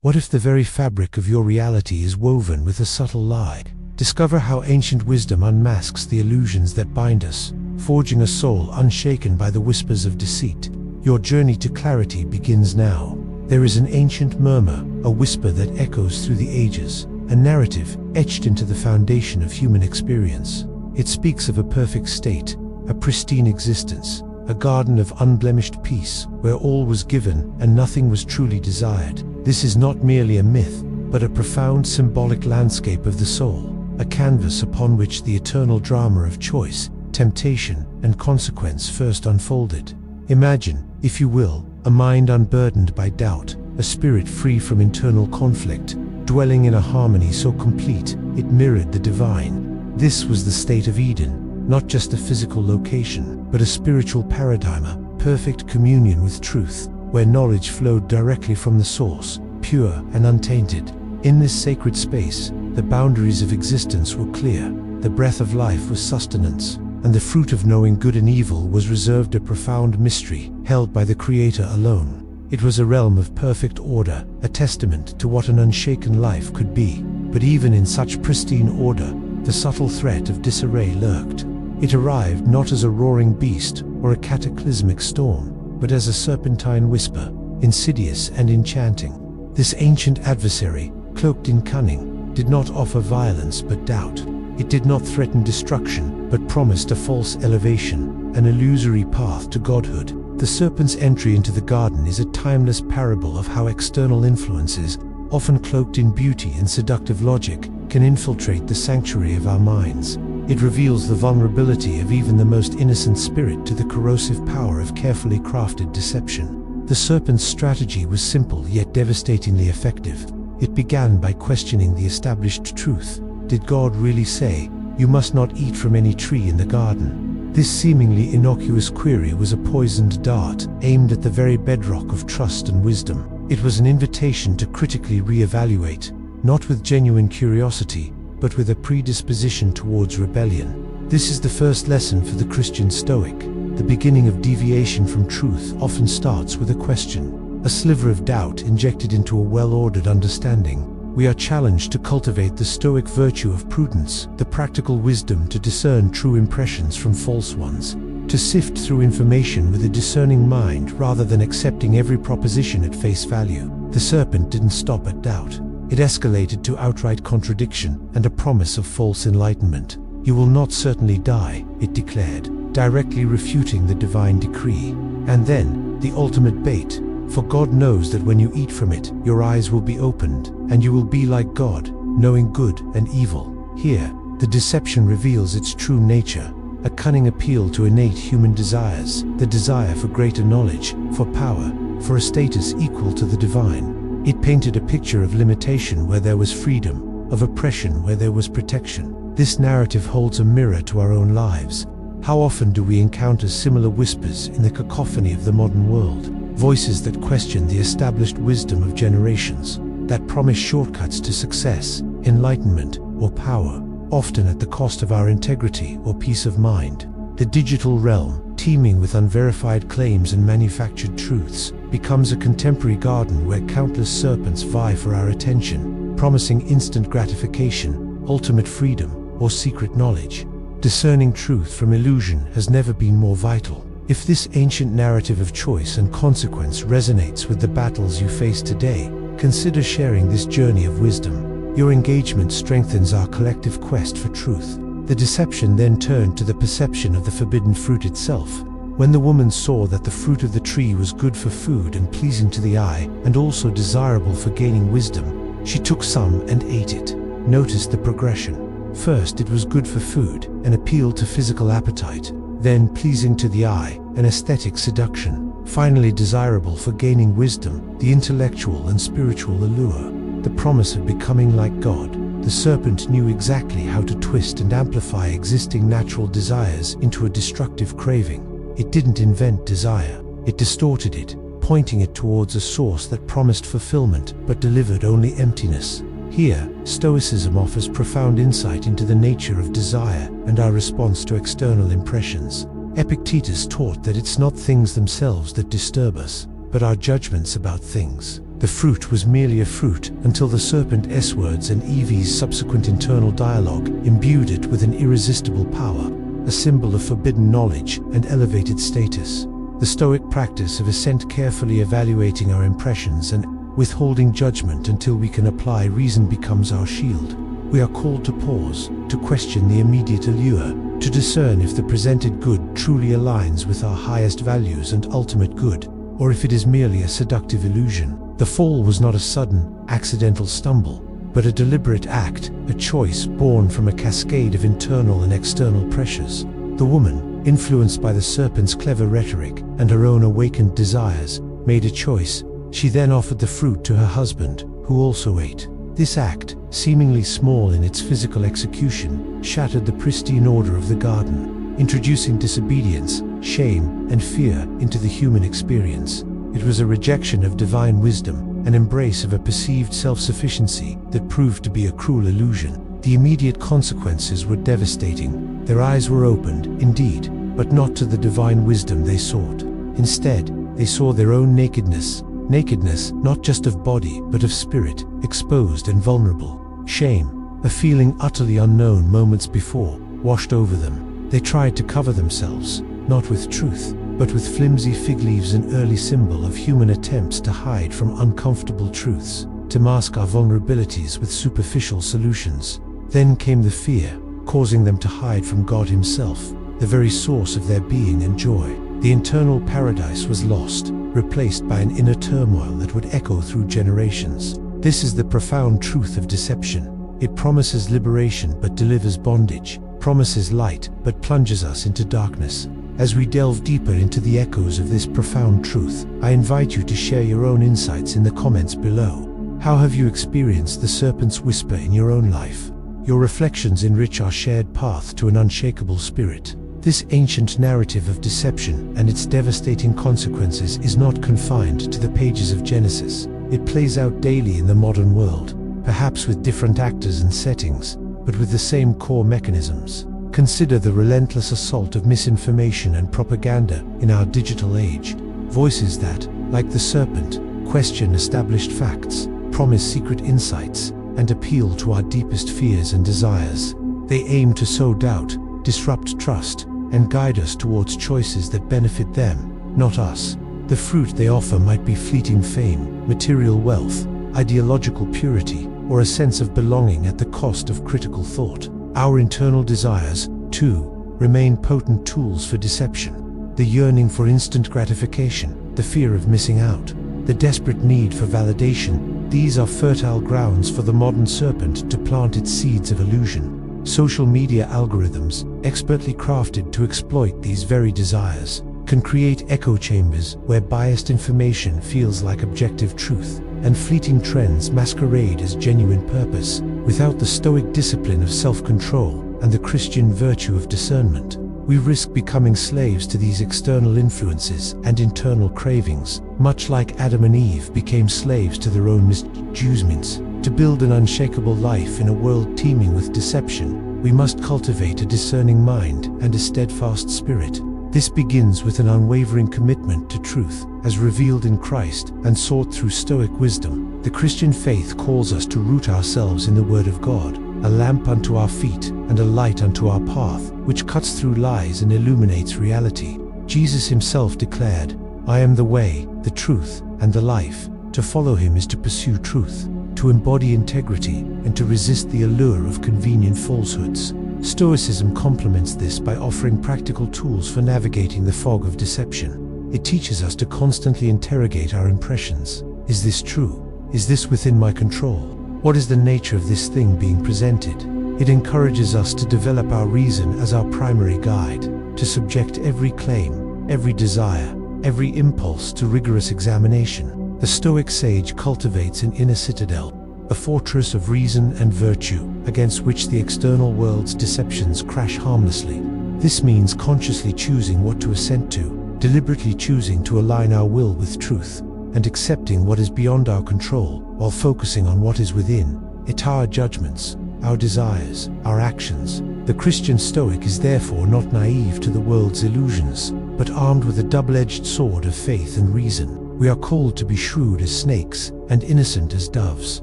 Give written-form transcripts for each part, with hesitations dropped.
What if the very fabric of your reality is woven with a subtle lie? Discover how ancient wisdom unmasks the illusions that bind us, forging a soul unshaken by the whispers of deceit. Your journey to clarity begins now. There is an ancient murmur, a whisper that echoes through the ages, a narrative etched into the foundation of human experience. It speaks of a perfect state, a pristine existence, a garden of unblemished peace, where all was given and nothing was truly desired. This is not merely a myth, but a profound symbolic landscape of the soul, a canvas upon which the eternal drama of choice, temptation, and consequence first unfolded. Imagine, if you will, a mind unburdened by doubt, a spirit free from internal conflict, dwelling in a harmony so complete it mirrored the divine. This was the state of Eden, not just a physical location, but a spiritual paradigm, a perfect communion with truth, where knowledge flowed directly from the source, pure and untainted. In this sacred space, the boundaries of existence were clear, the breath of life was sustenance, and the fruit of knowing good and evil was reserved, a profound mystery, held by the Creator alone. It was a realm of perfect order, a testament to what an unshaken life could be. But even in such pristine order, the subtle threat of disarray lurked. It arrived not as a roaring beast or a cataclysmic storm, but as a serpentine whisper, insidious and enchanting. This ancient adversary, cloaked in cunning, did not offer violence but doubt. It did not threaten destruction, but promised a false elevation, an illusory path to godhood. The serpent's entry into the garden is a timeless parable of how external influences, often cloaked in beauty and seductive logic, can infiltrate the sanctuary of our minds. It reveals the vulnerability of even the most innocent spirit to the corrosive power of carefully crafted deception. The serpent's strategy was simple yet devastatingly effective. It began by questioning the established truth. Did God really say, "You must not eat from any tree in the garden"? This seemingly innocuous query was a poisoned dart, aimed at the very bedrock of trust and wisdom. It was an invitation to critically re-evaluate, not with genuine curiosity, but with a predisposition towards rebellion. This is the first lesson for the Christian Stoic. The beginning of deviation from truth often starts with a question, a sliver of doubt injected into a well-ordered understanding. We are challenged to cultivate the Stoic virtue of prudence, the practical wisdom to discern true impressions from false ones, to sift through information with a discerning mind rather than accepting every proposition at face value. The serpent didn't stop at doubt. It escalated to outright contradiction and a promise of false enlightenment. "You will not certainly die," it declared, directly refuting the divine decree. And then, the ultimate bait, "For God knows that when you eat from it, your eyes will be opened, and you will be like God, knowing good and evil." Here, the deception reveals its true nature, a cunning appeal to innate human desires, the desire for greater knowledge, for power, for a status equal to the divine. It painted a picture of limitation where there was freedom, of oppression where there was protection. This narrative holds a mirror to our own lives. How often do we encounter similar whispers in the cacophony of the modern world? Voices that question the established wisdom of generations, that promise shortcuts to success, enlightenment, or power, often at the cost of our integrity or peace of mind. The digital realm, teeming with unverified claims and manufactured truths, becomes a contemporary garden where countless serpents vie for our attention, promising instant gratification, ultimate freedom, or secret knowledge. Discerning truth from illusion has never been more vital. If this ancient narrative of choice and consequence resonates with the battles you face today, consider sharing this journey of wisdom. Your engagement strengthens our collective quest for truth. The deception then turned to the perception of the forbidden fruit itself. When the woman saw that the fruit of the tree was good for food and pleasing to the eye, and also desirable for gaining wisdom, she took some and ate it. Notice the progression. First, it was good for food, an appeal to physical appetite. Then pleasing to the eye, an aesthetic seduction. Finally desirable for gaining wisdom, the intellectual and spiritual allure. The promise of becoming like God. The serpent knew exactly how to twist and amplify existing natural desires into a destructive craving. It didn't invent desire, it distorted it, pointing it towards a source that promised fulfillment but delivered only emptiness. Here, Stoicism offers profound insight into the nature of desire and our response to external impressions. Epictetus taught that it's not things themselves that disturb us, but our judgments about things. The fruit was merely a fruit until the serpent S-words and Evie's subsequent internal dialogue imbued it with an irresistible power, a symbol of forbidden knowledge and elevated status. The Stoic practice of assent, carefully evaluating our impressions and withholding judgment until we can apply reason, becomes our shield. We are called to pause, to question the immediate allure, to discern if the presented good truly aligns with our highest values and ultimate good, or if it is merely a seductive illusion. The fall was not a sudden, accidental stumble, but a deliberate act, a choice born from a cascade of internal and external pressures. The woman, influenced by the serpent's clever rhetoric and her own awakened desires, made a choice. She then offered the fruit to her husband, who also ate. This act, seemingly small in its physical execution, shattered the pristine order of the garden, introducing disobedience, shame, and fear into the human experience. It was a rejection of divine wisdom, an embrace of a perceived self-sufficiency that proved to be a cruel illusion. The immediate consequences were devastating. Their eyes were opened, indeed, but not to the divine wisdom they sought. Instead, they saw their own nakedness not just of body, but of spirit, exposed and vulnerable. Shame, a feeling utterly unknown moments before, washed over them. They tried to cover themselves, not with truth, but with flimsy fig leaves, an early symbol of human attempts to hide from uncomfortable truths, to mask our vulnerabilities with superficial solutions. Then came the fear, causing them to hide from God Himself, the very source of their being and joy. The internal paradise was lost, replaced by an inner turmoil that would echo through generations. This is the profound truth of deception. It promises liberation but delivers bondage, promises light but plunges us into darkness. As we delve deeper into the echoes of this profound truth, I invite you to share your own insights in the comments below. How have you experienced the serpent's whisper in your own life? Your reflections enrich our shared path to an unshakable spirit. This ancient narrative of deception and its devastating consequences is not confined to the pages of Genesis. It plays out daily in the modern world, perhaps with different actors and settings, but with the same core mechanisms. Consider the relentless assault of misinformation and propaganda in our digital age. Voices that, like the serpent, question established facts, promise secret insights, and appeal to our deepest fears and desires. They aim to sow doubt, disrupt trust, and guide us towards choices that benefit them, not us. The fruit they offer might be fleeting fame, material wealth, ideological purity, or a sense of belonging at the cost of critical thought. Our internal desires, too, remain potent tools for deception. The yearning for instant gratification, the fear of missing out, the desperate need for validation, these are fertile grounds for the modern serpent to plant its seeds of illusion. Social media algorithms, expertly crafted to exploit these very desires, can create echo chambers where biased information feels like objective truth, and fleeting trends masquerade as genuine purpose. Without the Stoic discipline of self-control and the Christian virtue of discernment, we risk becoming slaves to these external influences and internal cravings, much like Adam and Eve became slaves to their own misjudgments. To build an unshakable life in a world teeming with deception, we must cultivate a discerning mind and a steadfast spirit. This begins with an unwavering commitment to truth, as revealed in Christ and sought through Stoic wisdom. The Christian faith calls us to root ourselves in the Word of God, a lamp unto our feet and a light unto our path, which cuts through lies and illuminates reality. Jesus Himself declared, "I am the way, the truth, and the life." To follow Him is to pursue truth, to embody integrity, and to resist the allure of convenient falsehoods. Stoicism complements this by offering practical tools for navigating the fog of deception. It teaches us to constantly interrogate our impressions. Is this true? Is this within my control? What is the nature of this thing being presented? It encourages us to develop our reason as our primary guide, to subject every claim, every desire, every impulse to rigorous examination. The Stoic sage cultivates an inner citadel, a fortress of reason and virtue, against which the external world's deceptions crash harmlessly. This means consciously choosing what to assent to, deliberately choosing to align our will with truth, and accepting what is beyond our control, while focusing on what is within it, our judgments, our desires, our actions. The Christian Stoic is therefore not naive to the world's illusions, but armed with a double-edged sword of faith and reason. We are called to be shrewd as snakes and innocent as doves,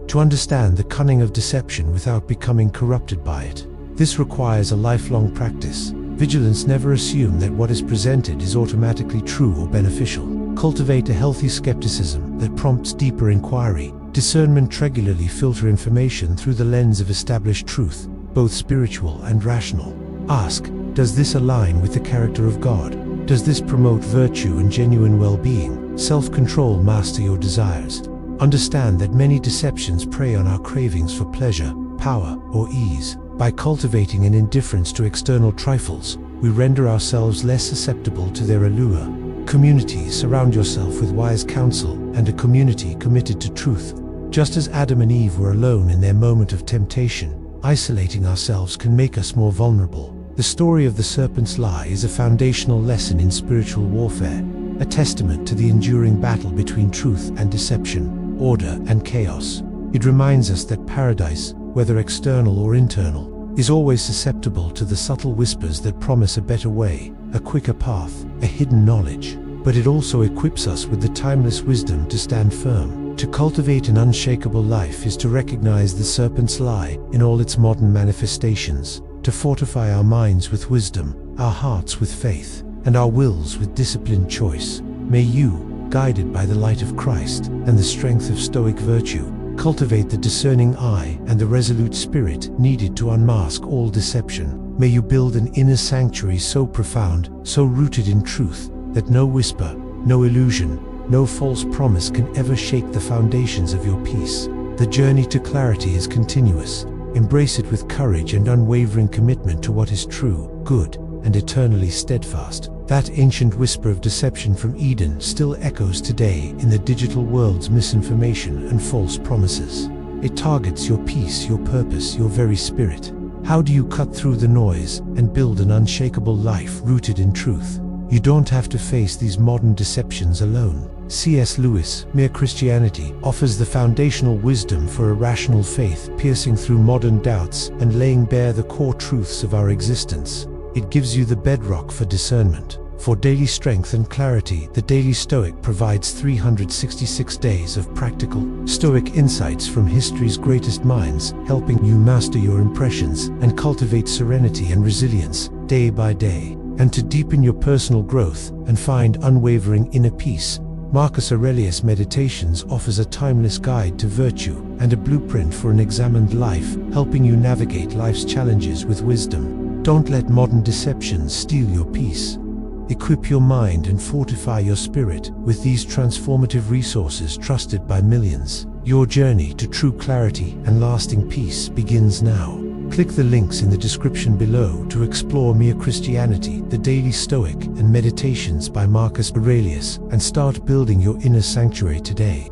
to understand the cunning of deception without becoming corrupted by it. This requires a lifelong practice. Vigilance. Never assume that what is presented is automatically true or beneficial. Cultivate a healthy skepticism that prompts deeper inquiry. Discernment. Regularly filter information through the lens of established truth, both spiritual and rational. Ask, does this align with the character of God? Does this promote virtue and genuine well-being? Self-control. Master your desires. Understand that many deceptions prey on our cravings for pleasure, power, or ease. By cultivating an indifference to external trifles, we render ourselves less susceptible to their allure. Community. Surround yourself with wise counsel and a community committed to truth. Just as Adam and Eve were alone in their moment of temptation, isolating ourselves can make us more vulnerable. The story of the serpent's lie is a foundational lesson in spiritual warfare, a testament to the enduring battle between truth and deception, order and chaos. It reminds us that paradise, whether external or internal, is always susceptible to the subtle whispers that promise a better way, a quicker path, a hidden knowledge. But it also equips us with the timeless wisdom to stand firm. To cultivate an unshakable life is to recognize the serpent's lie in all its modern manifestations, to fortify our minds with wisdom, our hearts with faith, and our wills with disciplined choice. May you, guided by the light of Christ and the strength of Stoic virtue, cultivate the discerning eye and the resolute spirit needed to unmask all deception. May you build an inner sanctuary so profound, so rooted in truth, that no whisper, no illusion, no false promise can ever shake the foundations of your peace. The journey to clarity is continuous. Embrace it with courage and unwavering commitment to what is true, good, and eternally steadfast. That ancient whisper of deception from Eden still echoes today in the digital world's misinformation and false promises. It targets your peace, your purpose, your very spirit. How do you cut through the noise and build an unshakable life rooted in truth? You don't have to face these modern deceptions alone. C.S. Lewis, Mere Christianity, offers the foundational wisdom for a rational faith, piercing through modern doubts and laying bare the core truths of our existence. It gives you the bedrock for discernment. For daily strength and clarity, the Daily Stoic provides 366 days of practical, Stoic insights from history's greatest minds, helping you master your impressions and cultivate serenity and resilience day by day. And to deepen your personal growth and find unwavering inner peace, Marcus Aurelius' Meditations offers a timeless guide to virtue and a blueprint for an examined life, helping you navigate life's challenges with wisdom. Don't let modern deceptions steal your peace. Equip your mind and fortify your spirit with these transformative resources trusted by millions. Your journey to true clarity and lasting peace begins now. Click the links in the description below to explore Mere Christianity, the Daily Stoic, and Meditations by Marcus Aurelius, and start building your inner sanctuary today.